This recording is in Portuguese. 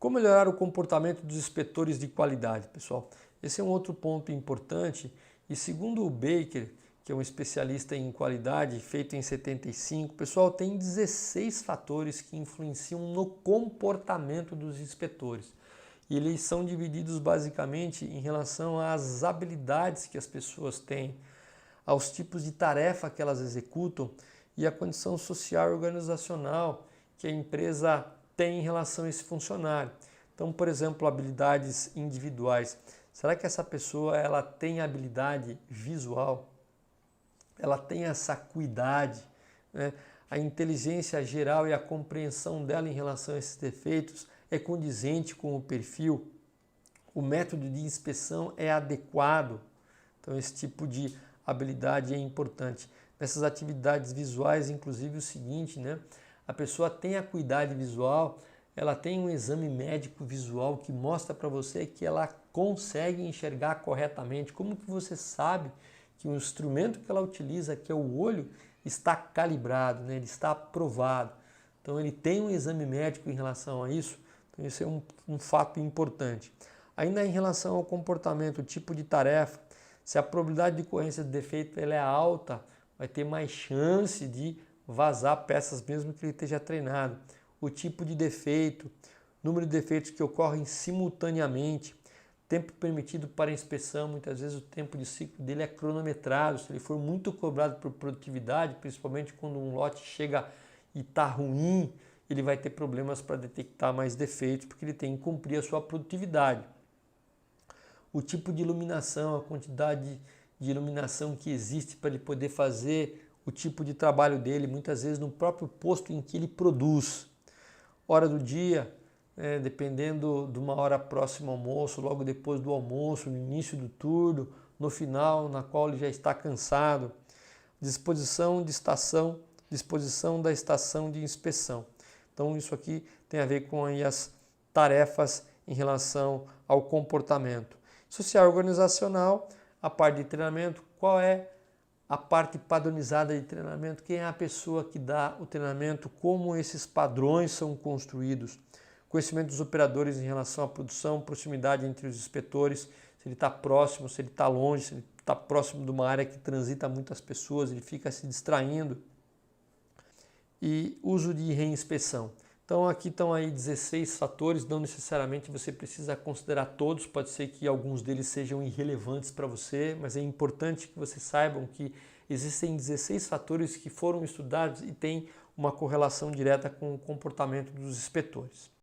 Como melhorar o comportamento dos inspetores de qualidade, pessoal? Esse é um outro ponto importante e segundo o Baker, que é um especialista em qualidade, feito em 75, pessoal, tem 16 fatores que influenciam no comportamento dos inspetores. E eles são divididos basicamente em relação às habilidades que as pessoas têm, aos tipos de tarefa que elas executam e a condição social e organizacional que a empresa tem em relação a esse funcionário. Então, por exemplo, habilidades individuais. Será que essa pessoa ela tem habilidade visual? Ela tem essa acuidade, né? A inteligência geral e a compreensão dela em relação a esses defeitos é condizente com o perfil? O método de inspeção é adequado? Então, esse tipo de habilidade é importante. Nessas atividades visuais, inclusive o seguinte, né? A pessoa tem acuidade visual, ela tem um exame médico visual que mostra para você que ela consegue enxergar corretamente. Como que você sabe que o instrumento que ela utiliza, que é o olho, está calibrado, né? Ele está aprovado. Então ele tem um exame médico em relação a isso. Então isso é um fato importante. Ainda em relação ao comportamento, o tipo de tarefa, se a probabilidade de ocorrência de defeito ela é alta, vai ter mais chance de vazar peças mesmo que ele esteja treinado. O tipo de defeito, número de defeitos que ocorrem simultaneamente, tempo permitido para inspeção, muitas vezes o tempo de ciclo dele é cronometrado. Se ele for muito cobrado por produtividade, principalmente quando um lote chega e está ruim, ele vai ter problemas para detectar mais defeitos, porque ele tem que cumprir a sua produtividade. O tipo de iluminação, a quantidade de iluminação que existe para ele poder fazer o tipo de trabalho dele, muitas vezes no próprio posto em que ele produz. Hora do dia, dependendo de uma hora próxima ao almoço, logo depois do almoço, no início do turno, no final, na qual ele já está cansado. Disposição da estação de inspeção. Então isso aqui tem a ver com aí as tarefas em relação ao comportamento. Social organizacional, a parte de treinamento, qual é a parte padronizada de treinamento, quem é a pessoa que dá o treinamento, como esses padrões são construídos, conhecimento dos operadores em relação à produção, proximidade entre os inspetores, se ele está próximo, se ele está longe, se ele está próximo de uma área que transita muitas pessoas, ele fica se distraindo, e uso de reinspeção. Então aqui estão aí 16 fatores, não necessariamente você precisa considerar todos, pode ser que alguns deles sejam irrelevantes para você, mas é importante que vocês saibam que existem 16 fatores que foram estudados e têm uma correlação direta com o comportamento dos inspetores.